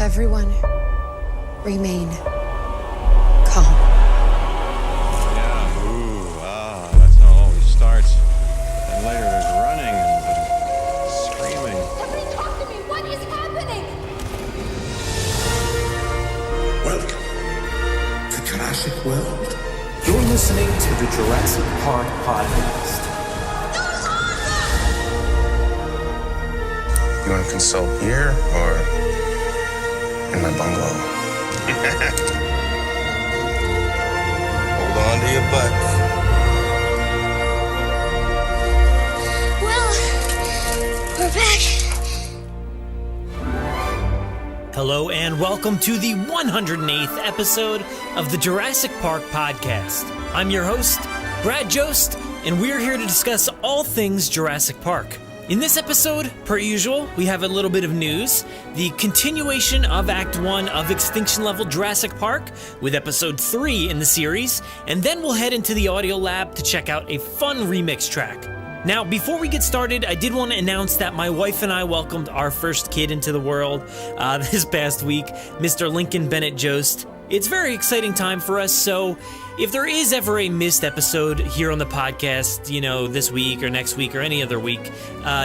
Everyone, remain calm. Yeah, that's how it always starts. And later there's running and screaming. Somebody talk to me! What is happening? Welcome to Jurassic World. You're listening to the Jurassic Park Podcast. You want to consult here or in my bungalow? Hold on to your butts. Well, we're back. Hello and welcome to the 108th episode of the Jurassic Park Podcast. I'm your host, Brad Jost, and we're here to discuss all things Jurassic Park. In this episode, per usual, we have a little bit of news, the continuation of Act 1 of Extinction Level Jurassic Park with Episode 3 in the series, and then we'll head into the audio lab to check out a fun remix track. Now, before we get started, I did want to announce that my wife and I welcomed our first kid into the world this past week, Mr. Lincoln Bennett Jost. It's a very exciting time for us, so if there is ever a missed episode here on the podcast, this week or next week or any other week,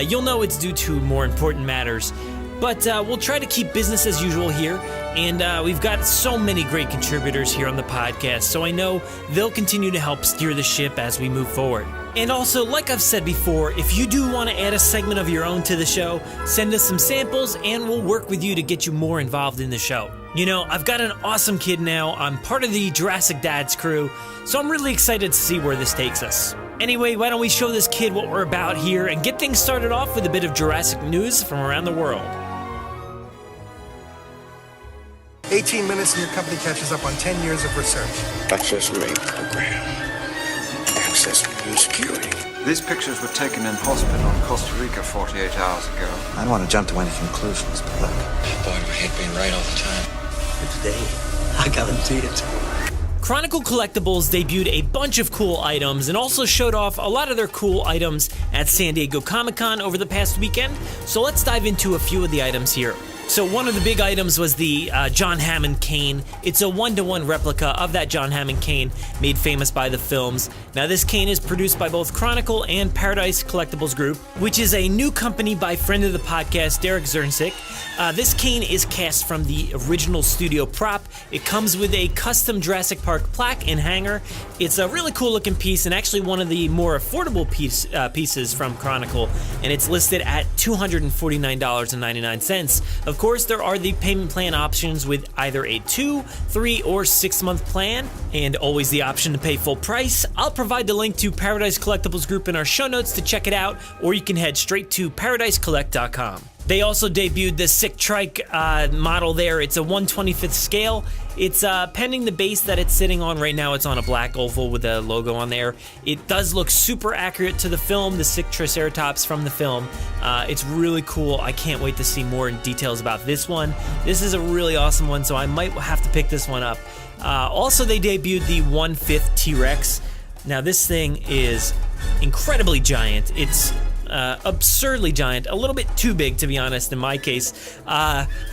you'll know it's due to more important matters. But we'll try to keep business as usual here, and we've got so many great contributors here on the podcast, so I know they'll continue to help steer the ship as we move forward. And also, like I've said before, if you do want to add a segment of your own to the show, send us some samples and we'll work with you to get you more involved in the show. I've got an awesome kid now. I'm part of the Jurassic Dads crew, so I'm really excited to see where this takes us. Anyway, why don't we show this kid what we're about here and get things started off with a bit of Jurassic news from around the world. 18 minutes and your company catches up on 10 years of research. Access rate program. Access new security. These pictures were taken in hospital in Costa Rica 48 hours ago. I don't want to jump to any conclusions, but look. Boy, I hate being right all the time. Today, I guarantee it. Chronicle Collectibles debuted a bunch of cool items and also showed off a lot of their cool items at San Diego Comic-Con over the past weekend, so let's dive into a few of the items here. So one of the big items was the John Hammond cane. It's a 1-to-1 replica of that John Hammond cane made famous by the films. Now this cane is produced by both Chronicle and Paradise Collectibles Group, which is a new company by friend of the podcast, Derek Zernsick. This cane is cast from the original studio prop. It comes with a custom Jurassic Park plaque and hanger. It's a really cool looking piece and actually one of the more affordable pieces from Chronicle, and it's listed at $249.99. Of course, there are the payment plan options with either a 2, 3, or 6 month plan, and always the option to pay full price. I'll provide the link to Paradise Collectibles Group in our show notes to check it out, or you can head straight to paradisecollect.com. They also debuted the Sick Trike model there. It's a 1/25th scale. It's pending the base that it's sitting on right now. It's on a black oval with a logo on there. It does look super accurate to the film, the Sick Triceratops from the film. It's really cool. I can't wait to see more details about this one. This is a really awesome one, so I might have to pick this one up. Also, they debuted the 1/5 T-Rex. Now, this thing is incredibly giant. It's absurdly giant, a little bit too big to be honest in my case.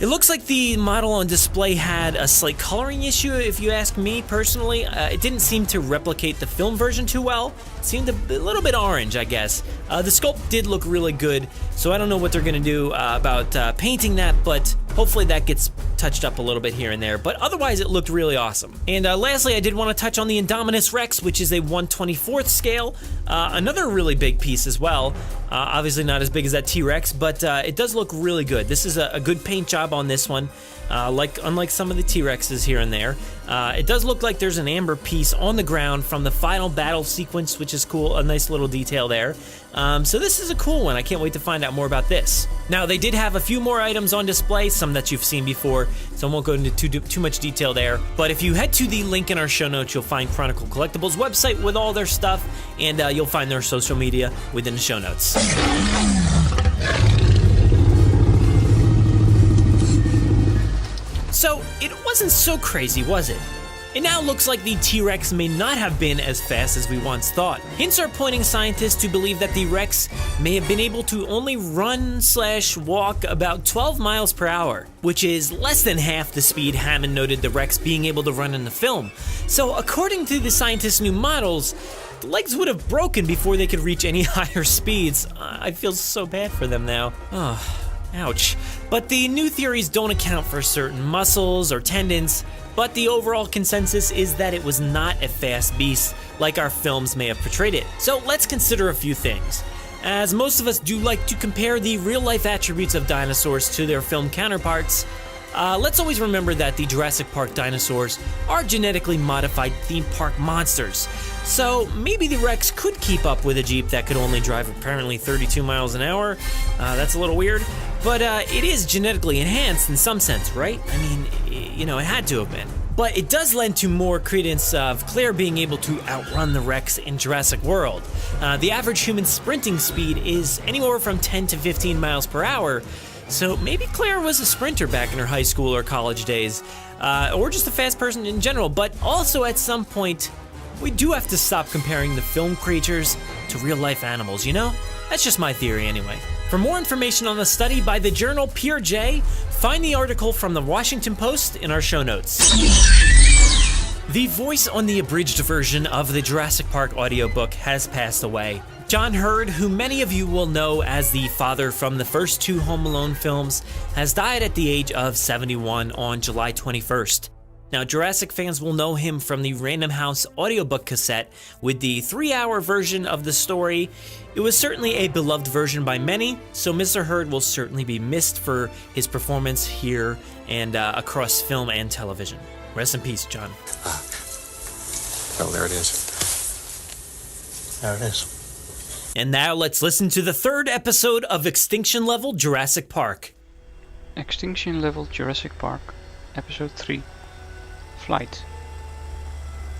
It looks like the model on display had a slight coloring issue if you ask me personally. It didn't seem to replicate the film version too well. It seemed a little bit orange, I guess. The sculpt did look really good, so I don't know what they're gonna do about painting that, but hopefully that gets touched up a little bit here and there, but otherwise it looked really awesome. And lastly, I did want to touch on the Indominus Rex, which is a 1/24th scale, another really big piece as well. Obviously not as big as that T-Rex, but it does look really good. This is a good paint job on this one, unlike some of the T-Rexes here and there. It does look like there's an amber piece on the ground from the final battle sequence, which is cool, a nice little detail there. So this is a cool one. I can't wait to find out more about this. Now, they did have a few more items on display, some that you've seen before, so I won't go into too much detail there. But if you head to the link in our show notes, you'll find Chronicle Collectibles' website with all their stuff, and you'll find their social media within the show notes. So, it wasn't so crazy, was it? It now looks like the T-Rex may not have been as fast as we once thought. Hints are pointing scientists to believe that the Rex may have been able to only run/walk about 12 miles per hour, which is less than half the speed Hammond noted the Rex being able to run in the film. So according to the scientists' new models, the legs would have broken before they could reach any higher speeds. I feel so bad for them now. Ouch. But the new theories don't account for certain muscles or tendons, but the overall consensus is that it was not a fast beast like our films may have portrayed it. So let's consider a few things. As most of us do like to compare the real-life attributes of dinosaurs to their film counterparts, let's always remember that the Jurassic Park dinosaurs are genetically modified theme park monsters. So maybe the Rex could keep up with a Jeep that could only drive apparently 32 miles an hour. That's a little weird, but it is genetically enhanced in some sense, right? I mean, it had to have been. But it does lend to more credence of Claire being able to outrun the Rex in Jurassic World. The average human sprinting speed is anywhere from 10 to 15 miles per hour, so maybe Claire was a sprinter back in her high school or college days, or just a fast person in general, but also at some point, we do have to stop comparing the film creatures to real-life animals, That's just my theory anyway. For more information on the study by the journal Pure J, find the article from the Washington Post in our show notes. The voice on the abridged version of the Jurassic Park audiobook has passed away. John Hurd, who many of you will know as the father from the first 2 Home Alone films, has died at the age of 71 on July 21st. Now, Jurassic fans will know him from the Random House audiobook cassette with the 3-hour version of the story. It was certainly a beloved version by many, so Mr. Hurd will certainly be missed for his performance here and across film and television. Rest in peace, John. Oh, there it is. There it is. And now let's listen to the 3rd episode of Extinction Level Jurassic Park. Extinction Level Jurassic Park, Episode 3. Flight.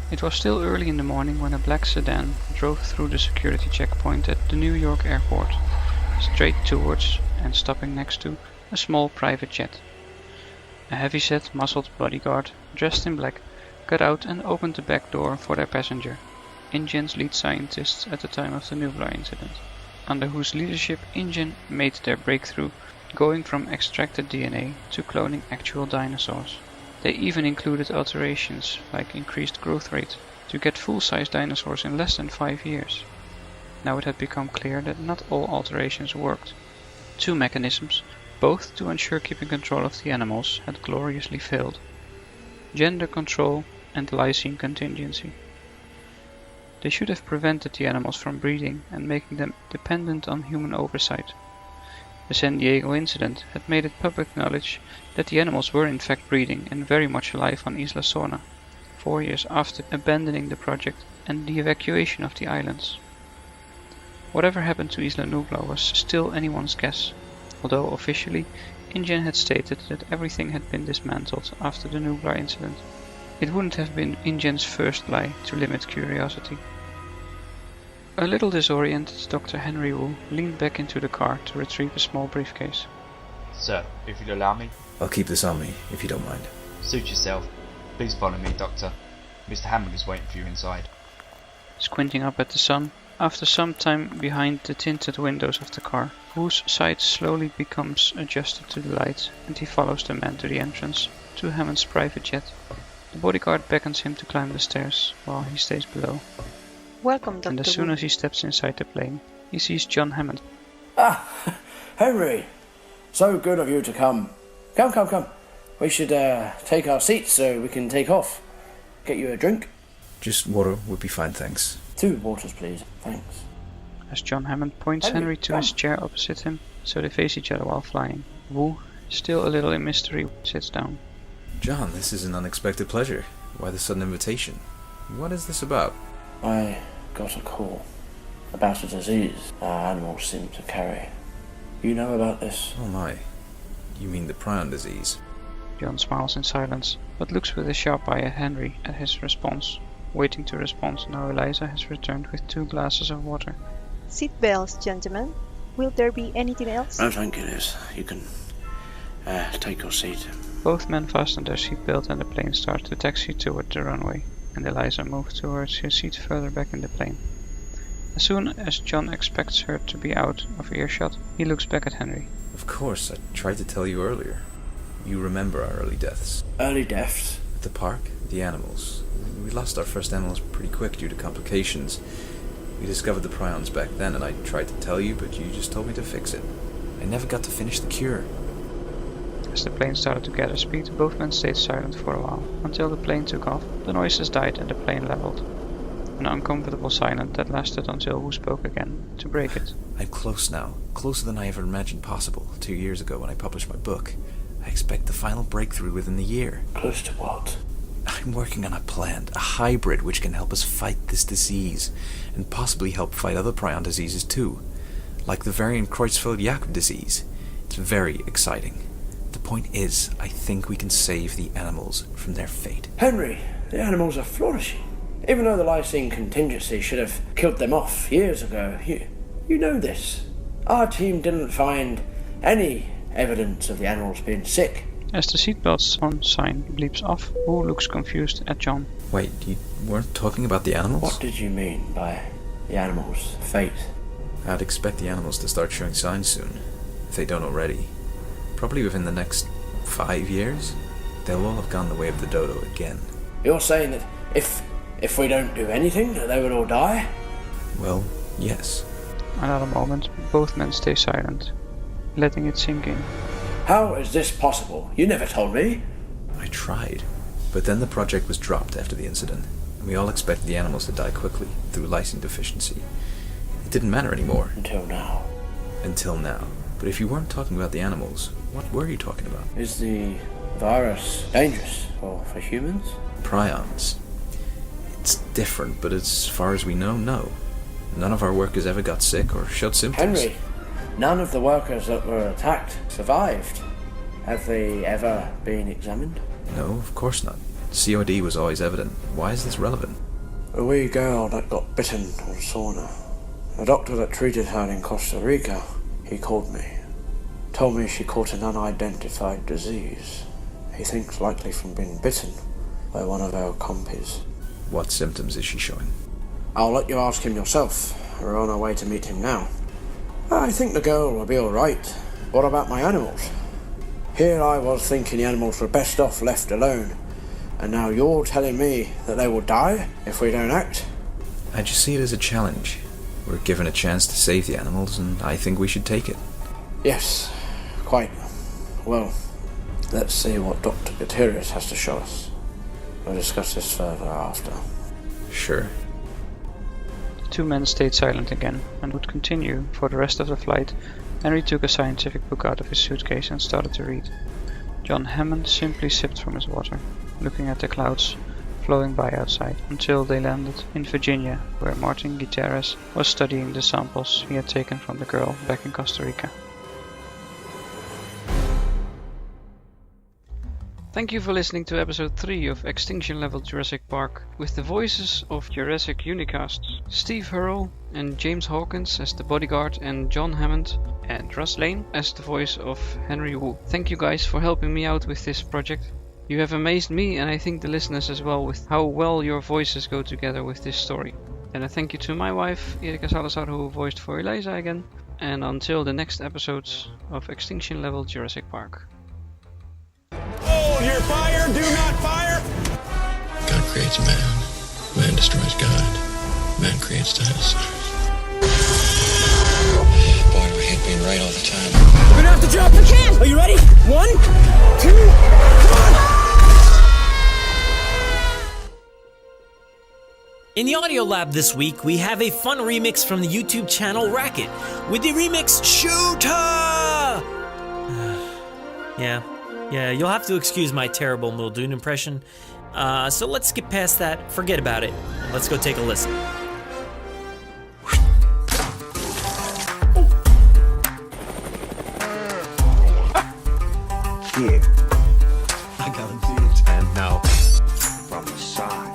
It was still early in the morning when a black sedan drove through the security checkpoint at the New York airport, straight towards and stopping next to a small private jet. A heavy-set, muscled bodyguard, dressed in black, got out and opened the back door for their passenger, InGen's lead scientists at the time of the Nublar incident, under whose leadership InGen made their breakthrough, going from extracted DNA to cloning actual dinosaurs. They even included alterations like increased growth rate to get full-size dinosaurs in less than 5 years. Now it had become clear that not all alterations worked. 2 mechanisms, both to ensure keeping control of the animals, had gloriously failed: gender control and lysine contingency. They should have prevented the animals from breeding and making them dependent on human oversight. The San Diego incident had made it public knowledge that the animals were in fact breeding and very much alive on Isla Sorna, 4 years after abandoning the project and the evacuation of the islands. Whatever happened to Isla Nublar was still anyone's guess, although officially InGen had stated that everything had been dismantled after the Nublar incident. It wouldn't have been InGen's first lie to limit curiosity. A little disoriented, Dr. Henry Wu leaned back into the car to retrieve a small briefcase. Sir, if you'll allow me. I'll keep this on me, if you don't mind. Suit yourself. Please follow me, Doctor. Mr. Hammond is waiting for you inside. Squinting up at the sun, after some time behind the tinted windows of the car, Wu's sight slowly becomes adjusted to the light and he follows the man to the entrance to Hammond's private jet. The bodyguard beckons him to climb the stairs while he stays below. Welcome, Dr. And as soon as he steps inside the plane, he sees John Hammond. Ah, Henry! So good of you to come. Come. We should take our seats so we can take off. Get you a drink? Just water would be fine, thanks. 2 waters, please. Thanks. As John Hammond points Henry to his chair opposite him, so they face each other while flying, Wu, still a little in mystery, sits down. John, this is an unexpected pleasure. Why the sudden invitation? What is this about? I got a call about a disease our animals seem to carry. You know about this? Oh my. You mean the prion disease? John smiles in silence, but looks with a sharp eye at Henry at his response. Waiting to respond, now Eliza has returned with 2 glasses of water. Seat belts, gentlemen. Will there be anything else? No, thank you, Liz. You can Take your seat. Both men fastened their seatbelt and the plane started to taxi toward the runway, and Eliza moved towards his seat further back in the plane. As soon as John expects her to be out of earshot, he looks back at Henry. Of course, I tried to tell you earlier. You remember our early deaths. Early deaths? At the park, the animals. We lost our first animals pretty quick due to complications. We discovered the prions back then, and I tried to tell you, but you just told me to fix it. I never got to finish the cure. As the plane started to gather speed, both men stayed silent for a while, until the plane took off, the noises died and the plane leveled. An uncomfortable silence that lasted until Wu spoke again, to break it. I'm close now, closer than I ever imagined possible, 2 years ago when I published my book. I expect the final breakthrough within the year. Close to what? I'm working on a plant, a hybrid which can help us fight this disease, and possibly help fight other prion diseases too, like the variant Creutzfeldt-Jakob disease. It's very exciting. The point is, I think we can save the animals from their fate. Henry, the animals are flourishing. Even though the lysine contingency should have killed them off years ago, you know this. Our team didn't find any evidence of the animals being sick. As the seatbelts on sign bleeps off, Wu looks confused at John. Wait, you weren't talking about the animals? What did you mean by the animals' fate? I'd expect the animals to start showing signs soon, if they don't already. Probably within the next 5 years, they'll all have gone the way of the dodo again. You're saying that if we don't do anything, they will all die? Well, yes. Another moment, both men stay silent, letting it sink in. How is this possible? You never told me. I tried, but then the project was dropped after the incident, and we all expected the animals to die quickly through lysine deficiency. It didn't matter anymore. Until now. Until now. But if you weren't talking about the animals, what were you talking about? Is the virus dangerous for humans? Prions. It's different, but as far as we know, no. None of our workers ever got sick or showed symptoms. Henry, none of the workers that were attacked survived. Have they ever been examined? No, of course not. COD was always evident. Why is this relevant? A wee girl that got bitten on sauna. A doctor that treated her in Costa Rica, he called me. Told me she caught an unidentified disease. He thinks likely from being bitten by one of our compies. What symptoms is she showing? I'll let you ask him yourself. We're on our way to meet him now. I think the girl will be alright. What about my animals? Here I was thinking the animals were best off left alone, and now you're telling me that they will die if we don't act? I just see it as a challenge. We're given a chance to save the animals, and I think we should take it. Yes, quite. Well, let's see what Dr. Gutierrez has to show us. We'll discuss this further after. Sure. The two men stayed silent again, and would continue for the rest of the flight. Henry took a scientific book out of his suitcase and started to read. John Hammond simply sipped from his water, looking at the clouds flowing by outside, until they landed in Virginia, where Martin Gutierrez was studying the samples he had taken from the girl back in Costa Rica. Thank you for listening to episode 3 of Extinction Level Jurassic Park, with the voices of Jurassic Unicasts, Steve Hurrell and James Hawkins as the bodyguard, and John Hammond and Russ Lane as the voice of Henry Wu. Thank you guys for helping me out with this project. You have amazed me, and I think the listeners as well, with how well your voices go together with this story. And a thank you to my wife, Erika Salazar, who voiced for Eliza again. And until the next episodes of Extinction Level Jurassic Park. Hold your fire, do not fire! God creates man. Man destroys God. Man creates dinosaurs. Boy, do I hate being right all the time. We're gonna have to drop the can! Are you ready? 1, 2, 1! In the audio lab this week, we have a fun remix from the YouTube channel Racket with the remix Shooter! Yeah, you'll have to excuse my terrible Muldoon impression. So let's skip past that, forget about it. Let's go take a listen. Here. I gotta do it. And now, from the side.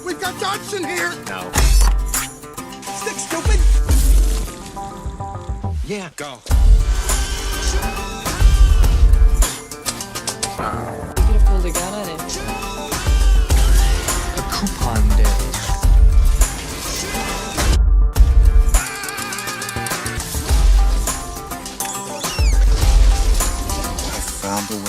We've got Dodson here! Now. Stick, stupid! Yeah, go. found a way.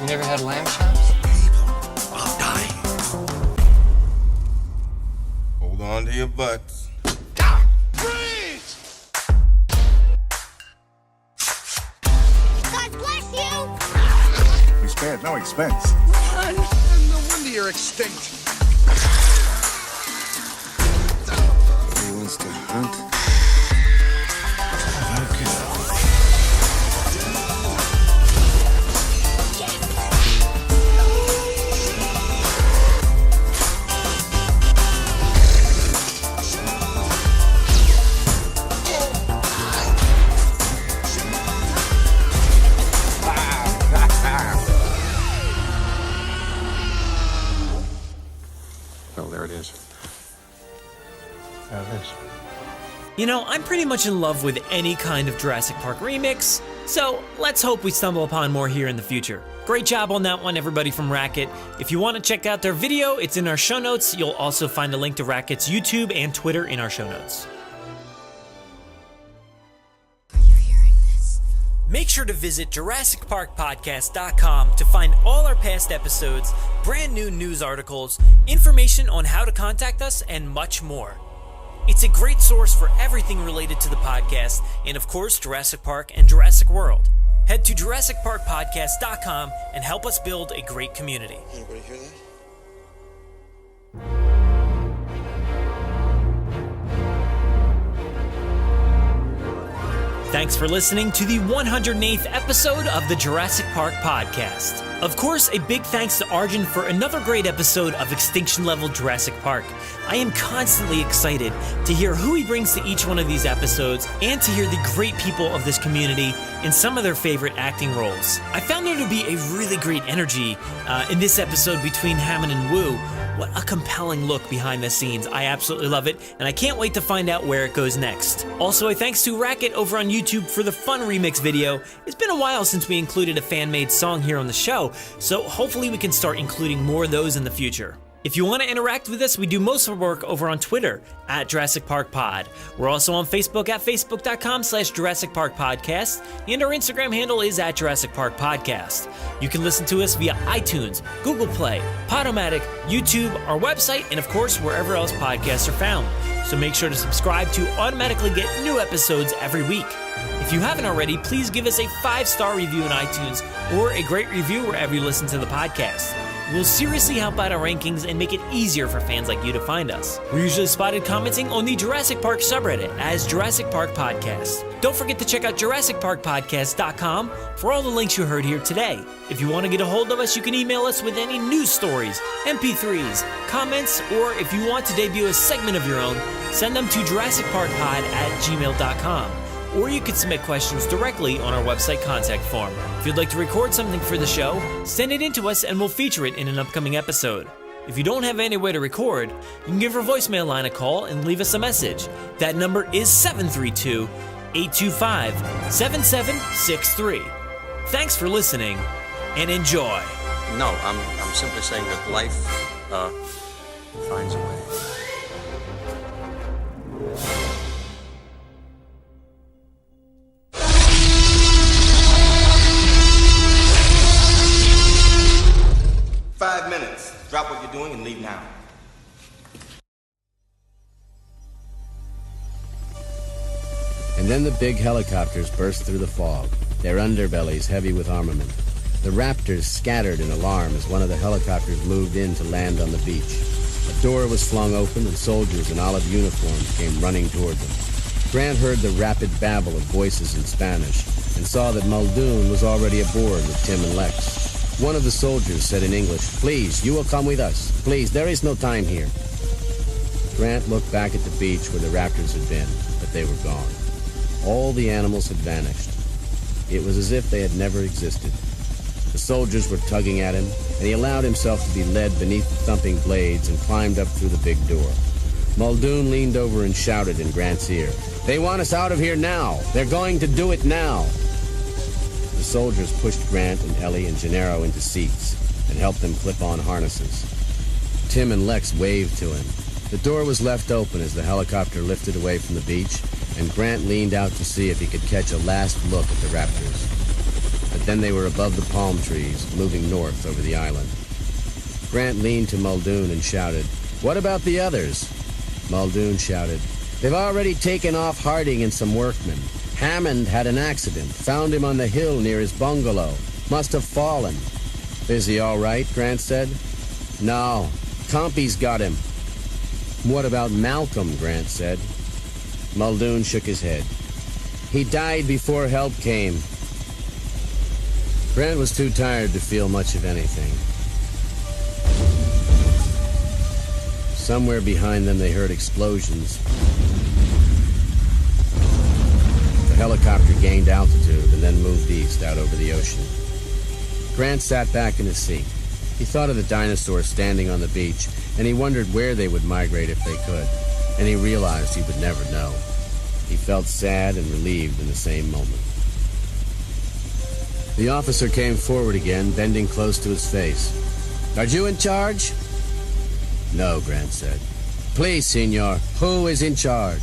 You never had lamb chops? I'll die. Hold on to your butts. Freeze! God bless you! We spared no expense. Run! No wonder you're extinct. He wants to hunt. Well, there it is. There it is. You know, I'm pretty much in love with any kind of Jurassic Park remix, so let's hope we stumble upon more here in the future. Great job on that one, everybody from Racket. If you want to check out their video, it's in our show notes. You'll also find a link to Racket's YouTube and Twitter in our show notes. Make sure to visit JurassicParkPodcast.com to find all our past episodes, brand new news articles, information on how to contact us, and much more. It's a great source for everything related to the podcast, and of course, Jurassic Park and Jurassic World. Head to JurassicParkPodcast.com and help us build a great community. Anybody hear that? Thanks for listening to the 108th episode of the Jurassic Park Podcast. Of course, a big thanks to Arjun for another great episode of Extinction Level Jurassic Park. I am constantly excited to hear who he brings to each one of these episodes and to hear the great people of this community in some of their favorite acting roles. I found there to be a really great energy in this episode between Hammond and Wu. What a compelling look behind the scenes. I absolutely love it, and I can't wait to find out where it goes next. Also, a thanks to Racket over on YouTube for the fun remix video. It's been a while since we included a fan-made song here on the show, so hopefully we can start including more of those in the future. If you want to interact with us, we do most of our work over on Twitter at Jurassic Park Pod. We're also on Facebook at facebook.com/Jurassic Park Podcast, and our Instagram handle is at Jurassic Park Podcast. You can listen to us via iTunes, Google Play, Podomatic, YouTube, our website, and of course, wherever else podcasts are found. So make sure to subscribe to automatically get new episodes every week. If you haven't already, please give us a 5-star review in iTunes or a great review wherever you listen to the podcast. We'll seriously help out our rankings and make it easier for fans like you to find us. We're usually spotted commenting on the Jurassic Park subreddit as Jurassic Park Podcast. Don't forget to check out JurassicParkPodcast.com for all the links you heard here today. If you want to get a hold of us, you can email us with any news stories, MP3s, comments, or if you want to debut a segment of your own, send them to JurassicParkPod@gmail.com. Or you can submit questions directly on our website contact form. If you'd like to record something for the show, send it in to us and we'll feature it in an upcoming episode. If you don't have any way to record, you can give our voicemail line a call and leave us a message. That number is 732-825-7763. Thanks for listening and enjoy. No, I'm simply saying that life finds a way. Drop what you're doing and leave now. And then the big helicopters burst through the fog, their underbellies heavy with armament. The Raptors scattered in alarm as one of the helicopters moved in to land on the beach. A door was flung open and soldiers in olive uniforms came running toward them. Grant heard the rapid babble of voices in Spanish and saw that Muldoon was already aboard with Tim and Lex. One of the soldiers said in English, "Please, you will come with us. Please, there is no time here." Grant looked back at the beach where the raptors had been, but they were gone. All the animals had vanished. It was as if they had never existed. The soldiers were tugging at him, and he allowed himself to be led beneath the thumping blades and climbed up through the big door. Muldoon leaned over and shouted in Grant's ear, "They want us out of here now. They're going to do it now." The soldiers pushed Grant and Ellie and Gennaro into seats and helped them clip on harnesses. Tim and Lex waved to him. The door was left open as the helicopter lifted away from the beach, and Grant leaned out to see if he could catch a last look at the Raptors. But then they were above the palm trees, moving north over the island. Grant leaned to Muldoon and shouted, "What about the others?" Muldoon shouted, "They've already taken off Harding and some workmen. Hammond had an accident. Found him on the hill near his bungalow. Must have fallen." "Is he all right?" Grant said. "No. Compy's got him." "What about Malcolm?" Grant said. Muldoon shook his head. "He died before help came." Grant was too tired to feel much of anything. Somewhere behind them they heard explosions. The helicopter gained altitude and then moved east out over the ocean. Grant sat back in his seat. He thought of the dinosaurs standing on the beach, and he wondered where they would migrate if they could, and he realized he would never know. He felt sad and relieved in the same moment. The officer came forward again, bending close to his face. "Are you in charge?" "No," Grant said. "Please, senor, who is in charge?"